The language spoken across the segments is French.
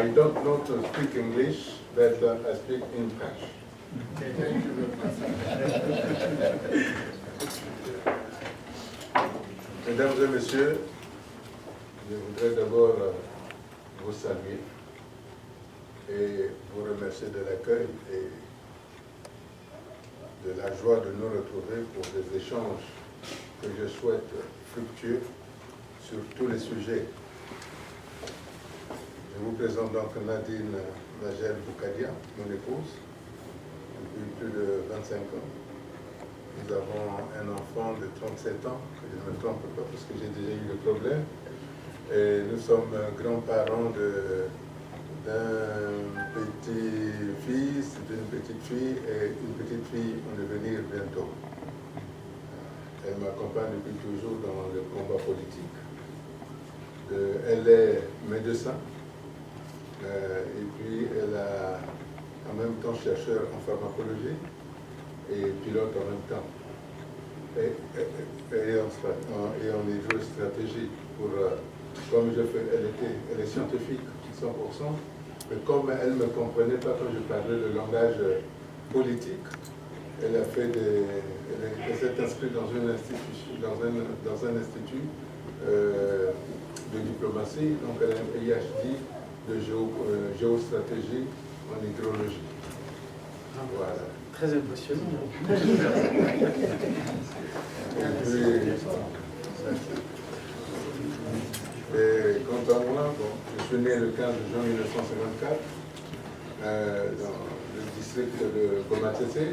I don't know to speak English, but I speak in French. Thank you very much. Mesdames et messieurs, je voudrais d'abord vous saluer et vous remercier de l'accueil et de la joie de nous retrouver pour des échanges que je souhaite fructueux sur tous les sujets. Je vous présente donc Nadine Nagel Boukadia, mon épouse, depuis plus de 25 ans. Nous avons un enfant de 37 ans, que je ne me trompe pas parce que j'ai déjà eu des problèmes. Et nous sommes grands-parents d'un petit-fils, d'une petite fille et une petite fille en devenir bientôt. Elle m'accompagne depuis toujours dans le combat politique. Elle est médecin et puis elle a en même temps chercheur en pharmacologie et pilote en même temps. Et en hydrostratégie. Comme elle est scientifique 100%, mais comme elle ne me comprenait pas quand je parlais le langage politique, elle s'est inscrite dans un institut de diplomatie, donc elle a un PhD de géostratégie en hydrologie. Voilà. Très impressionnant. Et quant à moi, je suis né le 15 juin 1954 dans le district de Gomatese.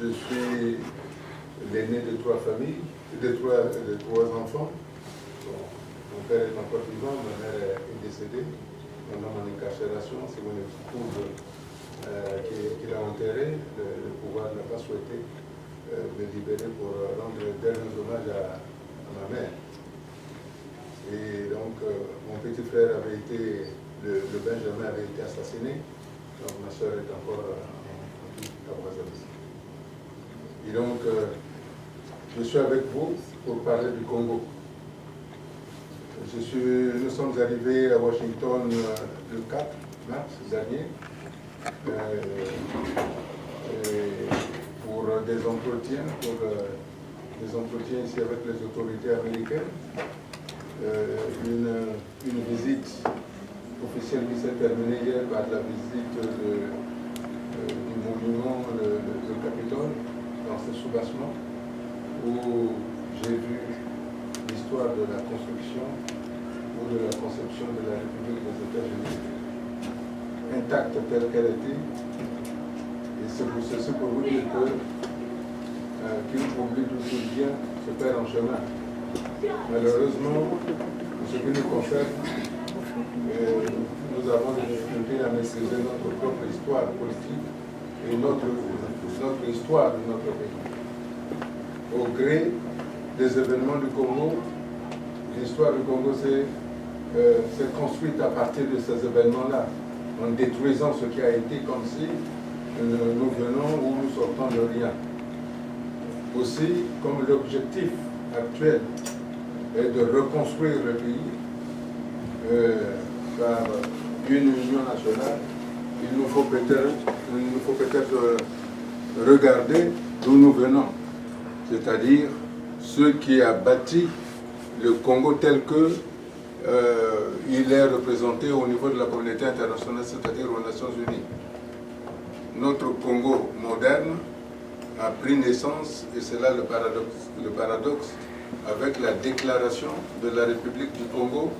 Je suis l'aîné de 3 familles, de trois enfants. Mon père est encore vivant, ma mère est décédée. Mon homme en incarcération, c'est mon épouse qui l'a enterré. Le pouvoir n'a pas souhaité me libérer pour rendre les derniers hommages à ma mère. Et donc, mon petit frère avait été, le Benjamin avait été assassiné. Donc, ma soeur est encore en Brazzaville. Et donc, je suis avec vous pour parler du Congo. Nous sommes arrivés à Washington le 4 mars dernier pour des entretiens ici avec les autorités américaines. Une visite officielle qui s'est terminée hier par la visite du monument, le Capitole, dans ce soubassement, où j'ai vu l'histoire de la construction ou de la conception de la République des États-Unis, intacte telle qu'elle était. Et c'est pour ceci pour vous dire qu'il oublie tout ce bien se perd en chemin. Malheureusement, en ce qui nous concerne, nous avons des difficultés à maîtriser notre propre histoire politique et notre histoire de notre pays. Au gré des événements du Congo, l'histoire du Congo s'est construite à partir de ces événements-là, en détruisant ce qui a été comme si nous venons ou nous sortons de rien. Aussi, comme l'objectif actuel est de reconstruire le pays par une union nationale, il nous faut peut-être regarder d'où nous venons, c'est-à-dire ce qui a bâti le Congo tel que il est représenté au niveau de la communauté internationale, c'est-à-dire aux Nations Unies. Notre Congo moderne a pris naissance, et c'est là le paradoxe, avec la déclaration de la République du Congo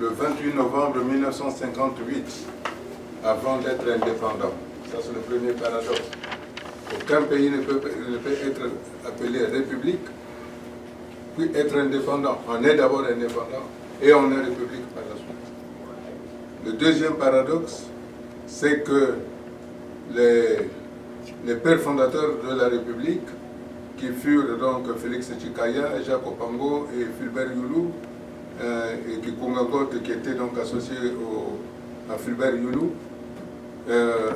le 28 novembre 1958, avant d'être indépendant. Ça, c'est le premier paradoxe. Aucun pays ne peut être appelé République, puis être indépendant. On est d'abord indépendant et on est République par la suite. Le deuxième paradoxe, c'est que les pères fondateurs de la République, qui furent donc Félix Tshikaya, Jacques Opango et Fulbert Youlou, et Kikungagote, qui était donc associé à Fulbert Youlou,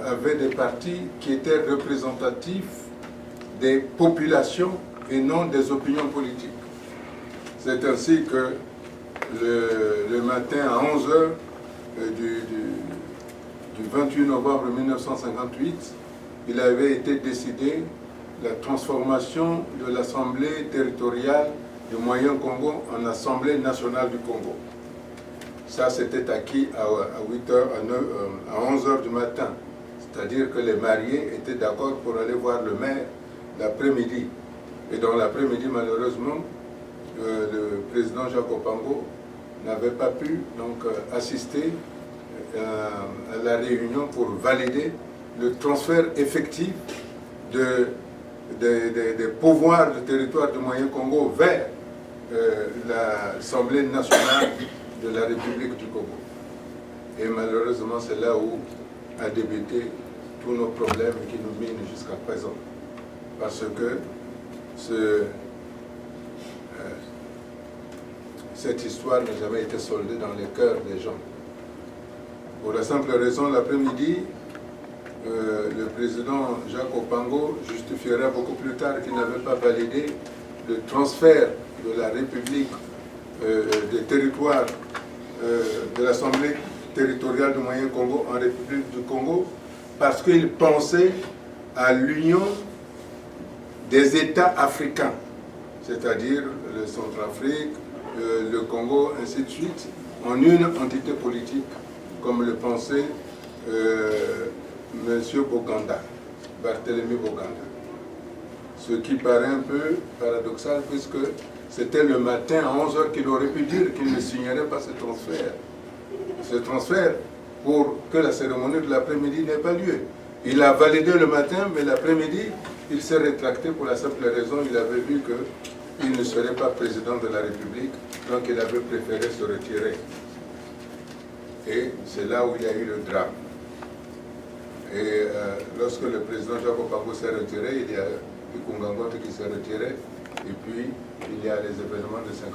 avaient des partis qui étaient représentatifs des populations et non des opinions politiques. C'est ainsi que le matin à 11 h, du 28 novembre 1958, il avait été décidé la transformation de l'Assemblée territoriale du Moyen Congo en Assemblée nationale du Congo. Ça, c'était acquis à 8h, à 11h du matin. C'est-à-dire que les mariés étaient d'accord pour aller voir le maire l'après-midi. Et dans l'après-midi, malheureusement, le président Jacques Opango n'avait pas pu donc assister à la réunion pour valider le transfert effectif des pouvoirs du territoire du Moyen Congo vers l'Assemblée nationale de la République du Congo. Et malheureusement, c'est là où a débuté tous nos problèmes qui nous minent jusqu'à présent. Parce que cette histoire n'a jamais été soldée dans les cœurs des gens. Pour la simple raison, l'après-midi, le président Jacques Opango justifiera beaucoup plus tard qu'il n'avait pas validé le transfert de la République des territoires de l'Assemblée territoriale du Moyen Congo en République du Congo parce qu'il pensait à l'union des États africains, c'est-à-dire le Centrafrique, le Congo, ainsi de suite, en une entité politique, comme le pensait M. Boganda, Barthélemy Boganda. Ce qui paraît un peu paradoxal, puisque c'était le matin à 11h qu'il aurait pu dire qu'il ne signerait pas ce transfert. Ce transfert, pour que la cérémonie de l'après-midi n'ait pas lieu. Il a validé le matin, mais l'après-midi, il s'est rétracté pour la simple raison qu'il avait vu qu'il ne serait pas président de la République, donc il avait préféré se retirer. Et c'est là où il y a eu le drame. Et lorsque le président Jacques Opango s'est retiré, il y a Ikungangote qui s'est retiré, et puis il y a les événements de 50.